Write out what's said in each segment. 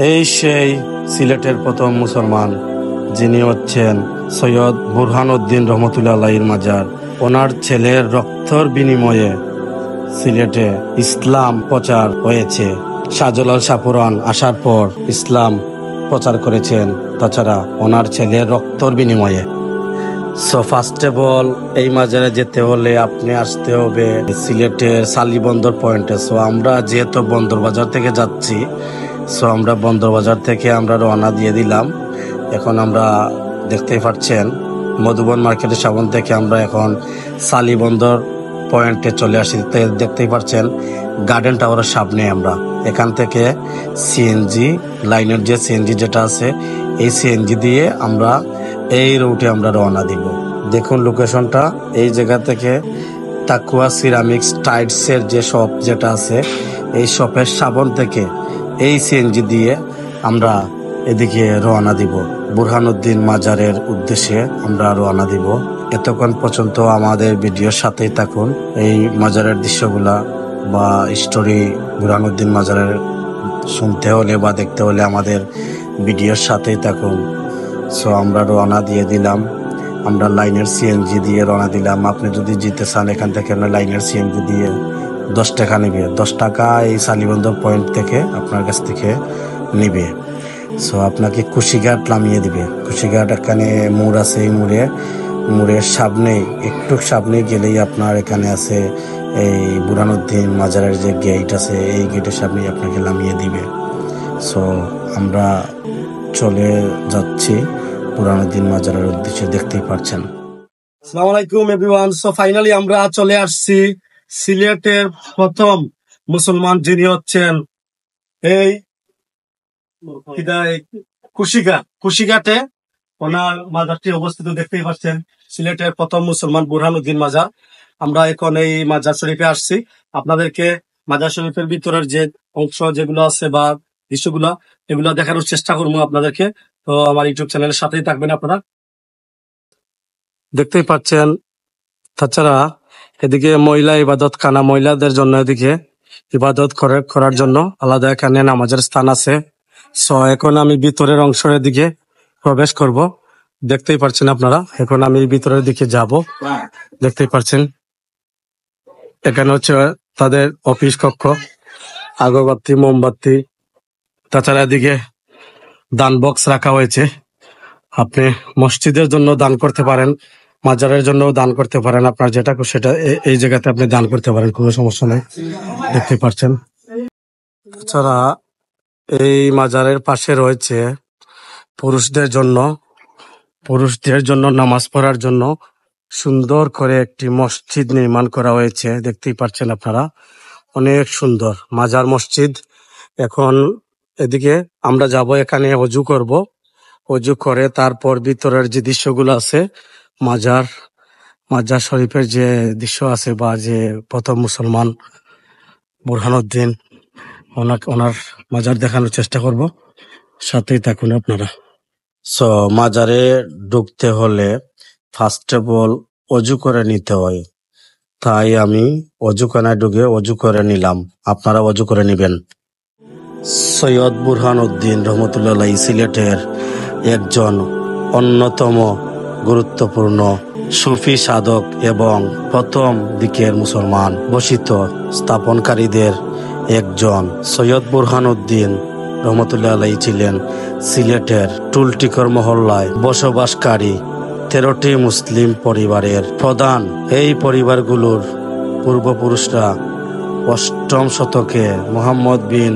এই সেই সিলেটের প্রথম মুসলমান, যিনি হচ্ছেন সৈয়দ বুরহানুদ্দিন রহমতুল্লাহ আলাইহির মাজার। ওনার ছেলের রক্তর বিনিময়ে সিলেটে ইসলাম প্রচার হয়েছে। শাহজালাল শাহপুরান আসার পর ইসলাম প্রচার করেছেন, তাছাড়া ওনার ছেলের রক্তর বিনিময়ে। সো ফার্স্ট অফ অল এই মাজারে যেতে হলে আপনি আসতে হবে সিলেটের সালিবন্দর পয়েন্টে। সো আমরা যেহেতু বন্দর বাজার থেকে যাচ্ছি, সো আমরা বন্দর বাজার থেকে আমরা রওনা দিয়ে দিলাম। এখন আমরা দেখতেই পাচ্ছেন মধুবন মার্কেটের সামনে থেকে আমরা এখন সালিবন্দর পয়েন্টে চলে আসি। দেখতেই পাচ্ছেন গার্ডেন টাওয়ারের সামনে আমরা। এখান থেকে সিএনজি লাইনের যে সিএনজি যেটা আছে, এই সিএনজি দিয়ে আমরা এই রুটে আমরা রওনা দিব। দেখুন লোকেশনটা, এই জায়গা থেকে তাকুয়া সিরামিক্স টাইডসের যে শপ যেটা আছে, এই শপের সামন থেকে এই সিএনজি দিয়ে আমরা এদিকে রওনা দিব। বুরহানুদ্দিন মাজারের উদ্দেশ্যে আমরা রওনা দিব। এতক্ষণ পর্যন্ত আমাদের ভিডিওর সাথেই থাকুন। এই মাজারের দৃশ্যগুলা বা স্টোরি বুরহানুদ্দিন মাজারের শুনতে হলে বা দেখতে হলে আমাদের ভিডিওর সাথেই থাকুন। সো আমরা রওনা দিয়ে দিলাম, আমরা লাইনের সিএনজি দিয়ে রওনা দিলাম। আপনি যদি যেতে চান এখান থেকে লাইনের সিএনজি দিয়ে 10 টাকা নেবে, 10 টাকা এই সালিবন্দর পয়েন্ট থেকে আপনার কাছ থেকে নিবে। সো আপনাকে কুশিঘাট নামিয়ে দিবে। কুশিঘাট এখানে মোড় আছে, এই মোড়ের সামনে একটু সামনে গেলেই আপনার এখানে আছে এই বুরহানুদ্দিন মাজারের যে গেট আছে, এই গেটের সামনে আপনাকে নামিয়ে দিবে। সো আমরা চলে যাচ্ছি বুরহানুদ্দিন মাজারের উদ্দেশ্যে, দেখতেই পাচ্ছেন। আসসালামু আলাইকুম এভরিওয়ান। সো ফাইনালি আমরা চলে আসছি সিলেটের প্রথম মুসলমান, যিনি হচ্ছেন এই কুশিঘাটে ওনার মাজারটি অবস্থিত। দেখতেই পাচ্ছেন সিলেটের প্রথম মুসলমান বুরহানুদ্দিন মাজার। আমরা এখন এই মাজার শরীফে আসছি। আপনাদেরকে মাজার শরীফের ভিতরের যে অংশ যেগুলো আছে বা দৃশ্যগুলো, এগুলো দেখানোর চেষ্টা করবো আপনাদেরকে। তো আমার ইউটিউব চ্যানেলের সাথেই থাকবেন আপনারা। দেখতেই পাচ্ছেন, তাছাড়া এদিকে মহিলা ইবাদত খানা, মহিলাদের জন্য এদিকে ইবাদত করার জন্য আলাদা এখানে নামাজের স্থান আছে। সো এখন আমি ভিতরের অংশের দিকে প্রবেশ করব। দেখতেই পাচ্ছেন আপনারা, এখন আমি ভিতরের দিকে যাব। দেখতেই পাচ্ছেন এখানে হচ্ছে তাদের অফিস কক্ষ, আগরবাতি মোমবাতি, তাছাড়া এদিকে দান বক্স রাখা হয়েছে। আপনি মসজিদের জন্য দান করতে পারেন, মাজারের জন্য দান করতে পারেন, আপনার যেটা সেটা এই জায়গাতে আপনি দান করতে পারেন, কোনো সমস্যা নেই। দেখতে পাচ্ছেন। তাছাড়া এই মাজারের পাশে রয়েছে পুরুষদের জন্য নামাজ পড়ার জন্য সুন্দর করে একটি মসজিদ নির্মাণ করা হয়েছে। দেখতেই পাচ্ছেন আপনারা, অনেক সুন্দর মাজার মসজিদ। এখন এদিকে আমরা যাব, এখানে অজু করব। অজু করে তারপর ভিতরের যে দৃশ্যগুলো আছে, মাজার শরীফের যে দৃশ্য আছে বা যে প্রথম মুসলমান বুরহানুদ্দিন, ওনার মাজার দেখানোর চেষ্টা করব। সাথেই থাকুন আপনারা। সো মাজারে ঢুকতে হলে ফার্স্ট অফ অল অজু করে নিতে হয়, তাই আমি অজুখানায় ঢুকে অজু করে নিলাম। আপনারা অজু করে নিবেন। সৈয়দ বুরহানুদ্দিন রহমতুল্লাহ আলাইহি সিলেটের একজন অন্যতম গুরুত্বপূর্ণ সুফি সাধক এবং প্রথম দিকের মুসলমান বসিত স্থাপনকারীদের একজন। সৈয়দ বুরহানুদ্দিন রহমতুল্লাহ আলাইহি ছিলেন সিলেটের টুলটিকর মহল্লায় বসবাসকারী 13টি মুসলিম পরিবারের প্রধান। এই পরিবারগুলোর পূর্বপুরুষরা 8ম শতকে মোহাম্মদ বিন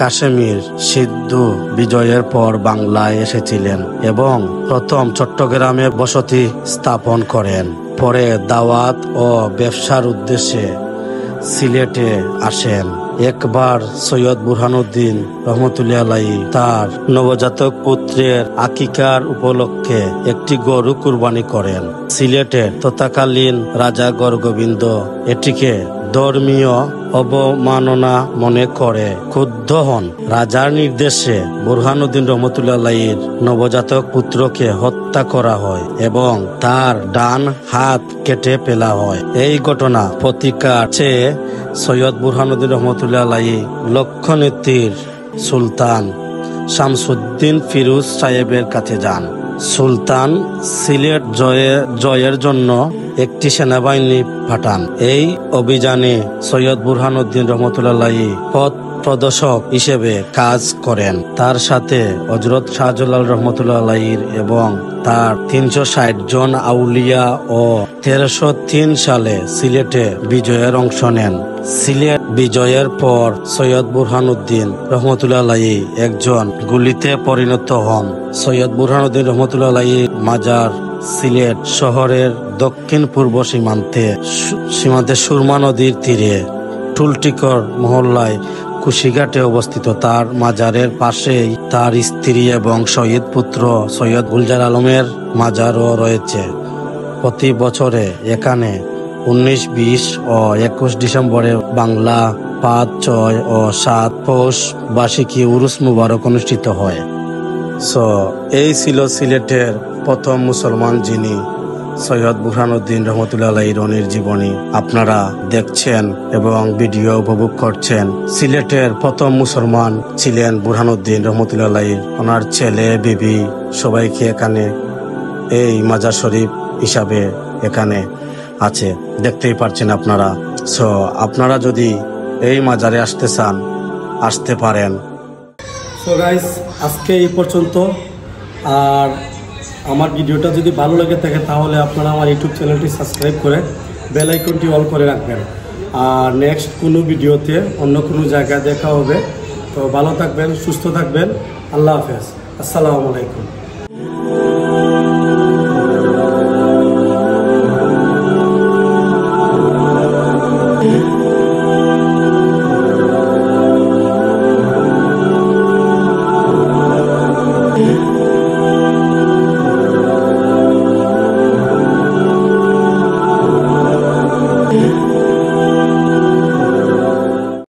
কাশেমির সিন্ধু বিজয়ের পর বাংলায় এসেছিলেন এবং প্রথম চট্টগ্রামে বসতি স্থাপন করেন। পরে দাওয়াত ও ব্যবসার উদ্দেশ্যে সিলেটে আসেন। একবার সৈয়দ বুরহানুদ্দিন রহমতুল্লাহ আলাইহি তার নবজাতক পুত্রের আকিকার উপলক্ষে একটি গরু কুরবানি করেন। সিলেটের তৎকালীন রাজা গড়গোবিন্দ এটিকে ধর্মীয় অবমাননা মনে করে ক্ষুব্ধ হন। রাজার নির্দেশে বুরহানুদ্দিন রহমতুল্লাহ আলাইহির নবজাতক পুত্রকে হত্যা করা হয় এবং তার ডান হাত কেটে ফেলা হয়। এই ঘটনা প্রতিকার চেয়ে সৈয়দ বুরহানুদ্দিন রহমতুল্লাহ আলাইহি লক্ষণীতির সুলতান শামসুদ্দিন ফিরোজ সাহেবের কাছে যান। সুলতান সিলেট জয়ের জন্য একটি সেনাবাহিনী পাঠান। এই অভিযানে সৈয়দ বুরহানুদ্দিন রহমতুল্লাহ পথ প্রদর্শক হিসেবে কাজ করেন। তার সাথে হযরত শাহজালাল রহমতুল্লাহ এবং তার 360 জন আউলিয়া ও 1303 সালে সিলেটে বিজয়ের অংশ নেন। সিলেট বিজয়ের পর সৈয়দ বুরহানুদ্দিন রহমতুল্লাহ একজন গুলিতে পরিণত হন। সৈয়দ বুরহানুদ্দিন রহমতুল্লাহ মাজার সিলেট শহরের দক্ষিণ পূর্ব সীমান্তে সুরমা নদীর তীরে টুলটিকর মহল্লায় কুশিঘাটে অবস্থিত। তার মাজারের পাশেই তার স্ত্রী এবং শহীদ পুত্র সৈয়দ গুলজার আলমের মাজারও রয়েছে। প্রতি বছরে এখানে 19, 20 ও 21 ডিসেম্বরে বাংলা 5, 6 ও 7 পৌষ বার্ষিকী উরুস মুবারক অনুষ্ঠিত হয়। এই ছিল সিলেটের প্রথম মুসলমান, যিনি সৈয়দ বুরহানুদ্দিন রহমতুল্লাহ রনির জীবনী আপনারা দেখছেন এবং ভিডিও উপভোগ করছেন। সিলেটের প্রথম মুসলমান ছিলেন বুরহানুদ্দিন রহমতুল্লাহ। ওনার ছেলে, বিবি সবাইকে এখানে এই মাজার শরীফ হিসাবে এখানে আছে, দেখতেই পারছেন আপনারা। আপনারা যদি এই মাজারে আসতে চান, আসতে পারেন। গাইস, আজকে এই পর্যন্ত। আর আমার ভিডিওটা যদি ভালো লাগে থাকে তাহলে আপনারা আমার ইউটিউব চ্যানেলটি সাবস্ক্রাইব করে বেল আইকনটি অল করে রাখবেন। আর নেক্সট কোনো ভিডিওতে অন্য কোনো জায়গায় দেখা হবে। তো ভালো থাকবেন, সুস্থ থাকবেন। আল্লাহ হাফেজ। আসসালামু আলাইকুম।